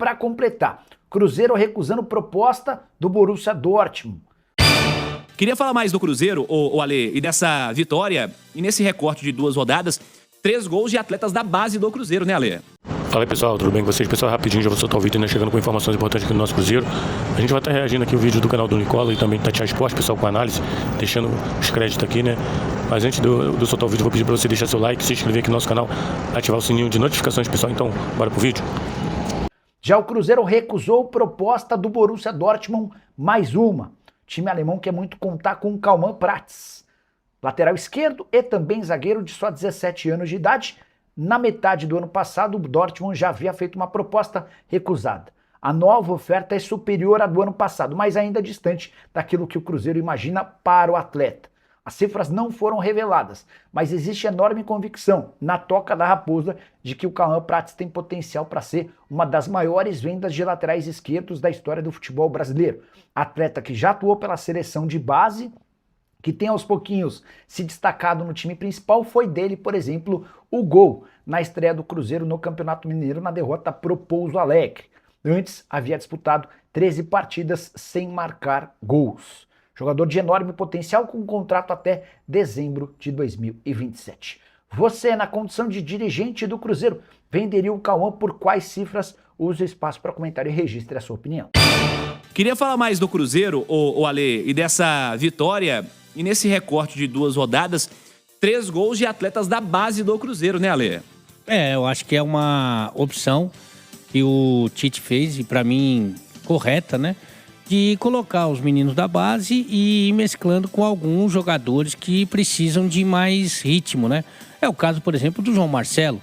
para completar, Cruzeiro recusando proposta do Borussia Dortmund. Queria falar mais do Cruzeiro, o Ale, e dessa vitória, e nesse recorte de 2 rodadas, 3 gols de atletas da base do Cruzeiro, né, Ale? Fala aí, pessoal, tudo bem com vocês? Pessoal, rapidinho, já vou soltar o vídeo, né, chegando com informações importantes aqui do nosso Cruzeiro. A gente vai estar reagindo aqui ao vídeo do canal do Nicola e também Tatiana Esporte, pessoal, com análise, deixando os créditos aqui, né. Mas antes de eu soltar o vídeo, eu vou pedir para você deixar seu like, se inscrever aqui no nosso canal, ativar o sininho de notificações, pessoal. Então, bora pro vídeo. Já o Cruzeiro recusou proposta do Borussia Dortmund, mais uma. O time alemão quer muito contar com o Kalman Prates, lateral esquerdo e também zagueiro de só 17 anos de idade. Na metade do ano passado, o Dortmund já havia feito uma proposta recusada. A nova oferta é superior à do ano passado, mas ainda distante daquilo que o Cruzeiro imagina para o atleta. As cifras não foram reveladas, mas existe enorme convicção na toca da raposa de que o Kalman Prates tem potencial para ser uma das maiores vendas de laterais esquerdos da história do futebol brasileiro. Atleta que já atuou pela seleção de base, que tem aos pouquinhos se destacado no time principal, foi dele, por exemplo, o gol na estreia do Cruzeiro no Campeonato Mineiro na derrota pro Pouso Alegre. Antes, havia disputado 13 partidas sem marcar gols. Jogador de enorme potencial com um contrato até dezembro de 2027. Você, na condição de dirigente do Cruzeiro, venderia o Cauã por quais cifras? Use o espaço para comentário e registre a sua opinião. Queria falar mais do Cruzeiro, o Ale, e dessa vitória, e nesse recorte de 2 rodadas, 3 gols de atletas da base do Cruzeiro, né, Ale? Eu acho que é uma opção que o Tite fez, e para mim, correta, né? De colocar os meninos da base e ir mesclando com alguns jogadores que precisam de mais ritmo, né? É o caso, por exemplo, do João Marcelo,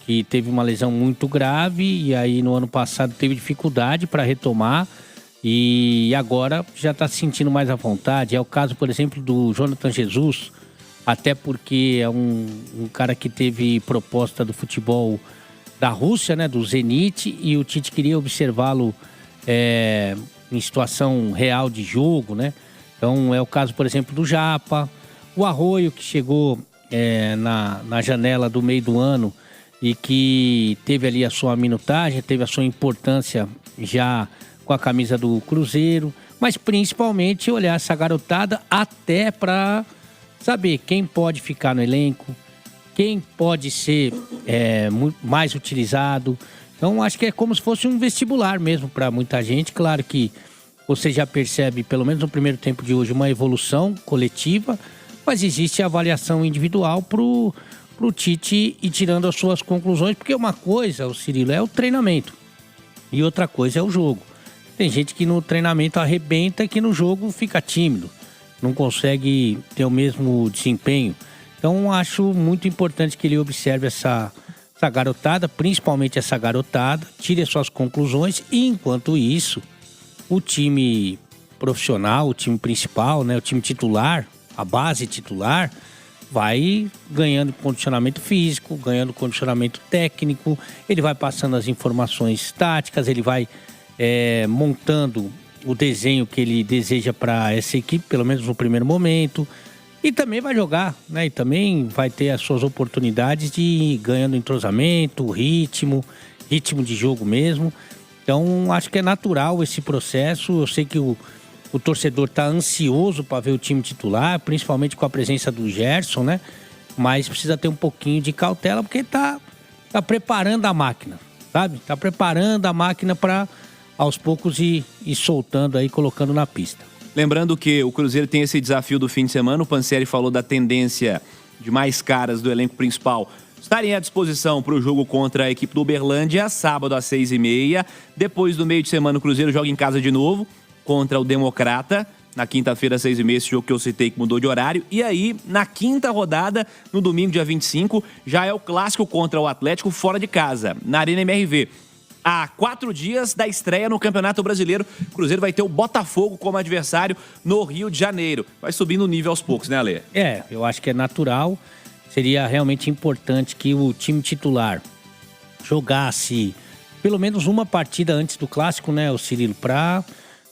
que teve uma lesão muito grave e aí no ano passado teve dificuldade para retomar e agora já está se sentindo mais à vontade. É o caso, por exemplo, do Jonathan Jesus, até porque é um cara que teve proposta do futebol da Rússia, né? Do Zenit, e o Tite queria observá-lo em situação real de jogo, né? Então é o caso, por exemplo, do Japa, o Arroio, que chegou na janela do meio do ano e que teve ali a sua minutagem, teve a sua importância já com a camisa do Cruzeiro, mas principalmente olhar essa garotada até para saber quem pode ficar no elenco, quem pode ser mais utilizado. Então, acho que é como se fosse um vestibular mesmo para muita gente. Claro que você já percebe, pelo menos no primeiro tempo de hoje, uma evolução coletiva, mas existe a avaliação individual pro Tite ir tirando as suas conclusões, porque uma coisa, o Cirilo, é o treinamento e outra coisa é o jogo. Tem gente que no treinamento arrebenta e que no jogo fica tímido, não consegue ter o mesmo desempenho. Então, acho muito importante que ele observe essa garotada, principalmente essa garotada, tire as suas conclusões e, enquanto isso, o time profissional, o time principal, né, o time titular, a base titular, vai ganhando condicionamento físico, ganhando condicionamento técnico, ele vai passando as informações táticas, ele vai montando o desenho que ele deseja para essa equipe, pelo menos no primeiro momento. E também vai jogar, né? E também vai ter as suas oportunidades de ir ganhando entrosamento, ritmo de jogo mesmo. Então, acho que é natural esse processo. Eu sei que o torcedor está ansioso para ver o time titular, principalmente com a presença do Gerson, né? Mas precisa ter um pouquinho de cautela, porque tá preparando a máquina, sabe? Tá preparando a máquina para, aos poucos, ir soltando aí, colocando na pista. Lembrando que o Cruzeiro tem esse desafio do fim de semana. O Pansieri falou da tendência de mais caras do elenco principal estarem à disposição para o jogo contra a equipe do Uberlândia, sábado às 6h30. Depois do meio de semana, o Cruzeiro joga em casa de novo contra o Democrata. Na quinta-feira, às 6h30, esse jogo que eu citei que mudou de horário. E aí, na quinta rodada, no domingo, dia 25, já é o clássico contra o Atlético fora de casa, na Arena MRV. Há 4 dias da estreia no Campeonato Brasileiro, o Cruzeiro vai ter o Botafogo como adversário no Rio de Janeiro. Vai subindo o nível aos poucos, né, Ale? Eu acho que é natural. Seria realmente importante que o time titular jogasse pelo menos uma partida antes do clássico, né, o Cirilo, para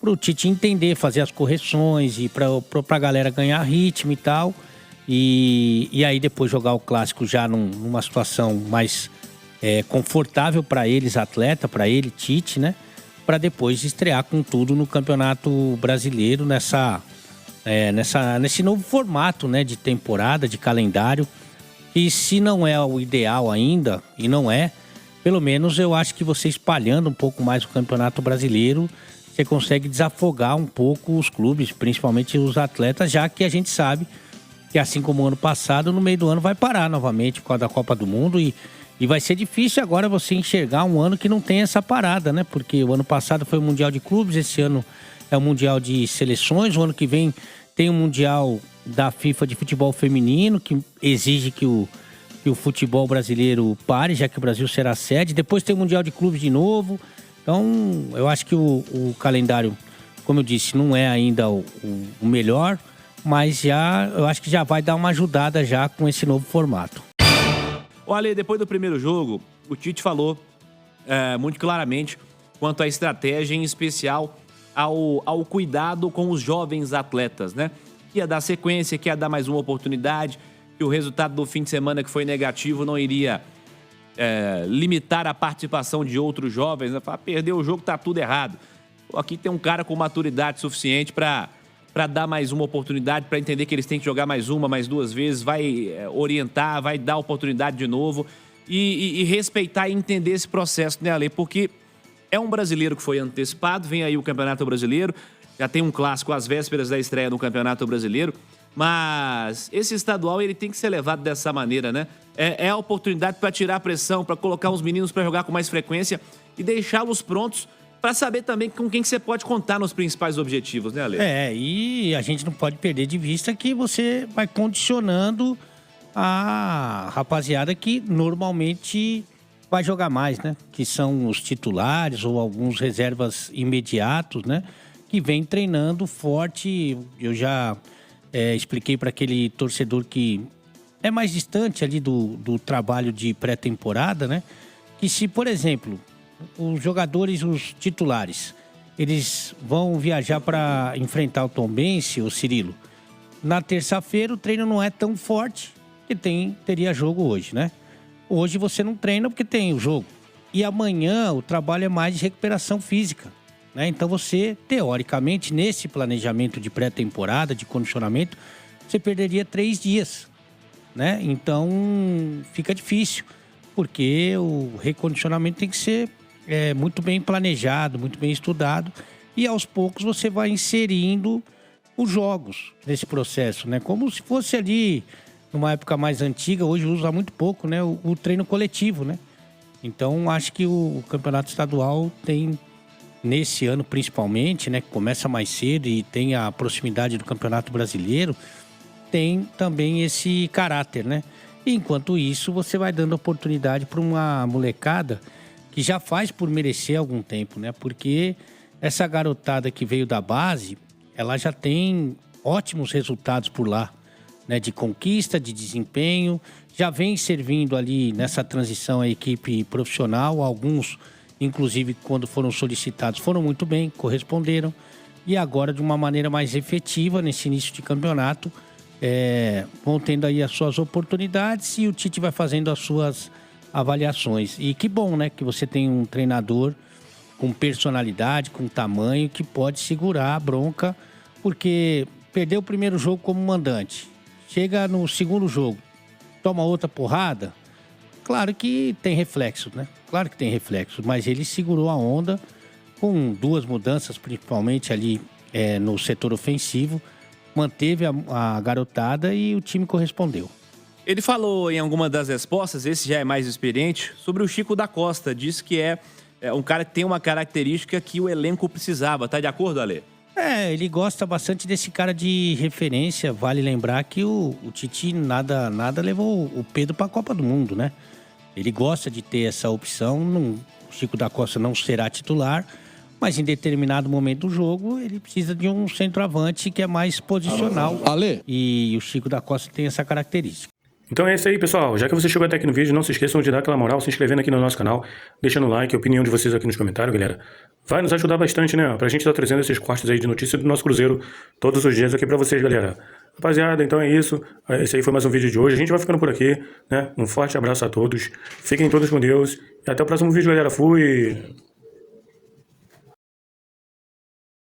o Tite entender, fazer as correções e para a galera ganhar ritmo e tal. E aí depois jogar o clássico já numa situação mais confortável para eles, atleta, para ele, Tite, né? Para depois estrear com tudo no Campeonato Brasileiro, nesse novo formato, né, de temporada, de calendário. E se não é o ideal ainda, e não é, pelo menos eu acho que você espalhando um pouco mais o Campeonato Brasileiro, você consegue desafogar um pouco os clubes, principalmente os atletas, já que a gente sabe que, assim como o ano passado, no meio do ano vai parar novamente por causa da Copa do Mundo e vai ser difícil agora você enxergar um ano que não tem essa parada, né? Porque o ano passado foi o Mundial de Clubes, esse ano é o Mundial de Seleções, o ano que vem tem o Mundial da FIFA de futebol feminino, que exige que o futebol brasileiro pare, já que o Brasil será sede. Depois tem o Mundial de Clubes de novo. Então, eu acho que o calendário, como eu disse, não é ainda o melhor, mas eu acho que já vai dar uma ajudada já com esse novo formato. Olha, depois do primeiro jogo, o Tite falou muito claramente quanto à estratégia, em especial ao cuidado com os jovens atletas, né? Que ia dar sequência, que ia dar mais uma oportunidade, que o resultado do fim de semana que foi negativo não iria limitar a participação de outros jovens, né? Falar, perdeu o jogo, tá tudo errado. Pô, aqui tem um cara com maturidade suficiente para dar mais uma oportunidade, para entender que eles têm que jogar mais uma, mais duas vezes, vai orientar, vai dar oportunidade de novo e respeitar e entender esse processo, né, Ale? Porque é um brasileiro que foi antecipado, vem aí o Campeonato Brasileiro, já tem um clássico às vésperas da estreia no Campeonato Brasileiro, mas esse estadual ele tem que ser levado dessa maneira, né? É a oportunidade para tirar a pressão, para colocar os meninos para jogar com mais frequência e deixá-los prontos para saber também com quem que você pode contar nos principais objetivos, né, Ale? E a gente não pode perder de vista que você vai condicionando a rapaziada que normalmente vai jogar mais, né? Que são os titulares ou alguns reservas imediatos, né? Que vem treinando forte. Eu já expliquei para aquele torcedor que é mais distante ali do trabalho de pré-temporada, né? Que se, por exemplo, os jogadores, os titulares, eles vão viajar para enfrentar o Tombense, o Cirilo. Na terça-feira o treino não é tão forte que teria jogo hoje, né? Hoje você não treina porque tem o jogo. E amanhã o trabalho é mais de recuperação física, né? Então você, teoricamente, nesse planejamento de pré-temporada, de condicionamento, você perderia 3 dias, né? Então fica difícil, porque o recondicionamento tem que ser muito bem planejado, muito bem estudado, e aos poucos você vai inserindo os jogos nesse processo, né? Como se fosse ali numa época mais antiga, hoje usa muito pouco, né? O treino coletivo, né? Então acho que o campeonato estadual tem, nesse ano principalmente, né? Que começa mais cedo e tem a proximidade do Campeonato Brasileiro, tem também esse caráter, né? E enquanto isso, você vai dando oportunidade para uma molecada que já faz por merecer algum tempo, né? Porque essa garotada que veio da base, ela já tem ótimos resultados por lá, né? De conquista, de desempenho, já vem servindo ali nessa transição à equipe profissional. Alguns, inclusive, quando foram solicitados, foram muito bem, corresponderam. E agora, de uma maneira mais efetiva, nesse início de campeonato, vão tendo aí as suas oportunidades e o Tite vai fazendo as suas avaliações. E que bom, né? Que você tem um treinador com personalidade, com tamanho, que pode segurar a bronca, porque perdeu o primeiro jogo como mandante, chega no segundo jogo, toma outra porrada, claro que tem reflexo, né? Claro que tem reflexo, mas ele segurou a onda com 2 mudanças, principalmente ali no setor ofensivo, manteve a garotada e o time correspondeu. Ele falou em alguma das respostas, esse já é mais experiente, sobre o Chico da Costa. Disse que é um cara que tem uma característica que o elenco precisava. Tá de acordo, Ale? Ele gosta bastante desse cara de referência. Vale lembrar que o Tite nada levou o Pedro para a Copa do Mundo, né? Ele gosta de ter essa opção. O Chico da Costa não será titular, mas em determinado momento do jogo ele precisa de um centroavante que é mais posicional. Ale. E o Chico da Costa tem essa característica. Então é isso aí, pessoal. Já que você chegou até aqui no vídeo, não se esqueçam de dar aquela moral, se inscrevendo aqui no nosso canal, deixando o like, a opinião de vocês aqui nos comentários, galera. Vai nos ajudar bastante, né? Pra gente estar trazendo esses cortes aí de notícia do nosso Cruzeiro todos os dias aqui pra vocês, galera. Rapaziada, então é isso. Esse aí foi mais um vídeo de hoje. A gente vai ficando por aqui, né? Um forte abraço a todos. Fiquem todos com Deus. E até o próximo vídeo, galera. Fui!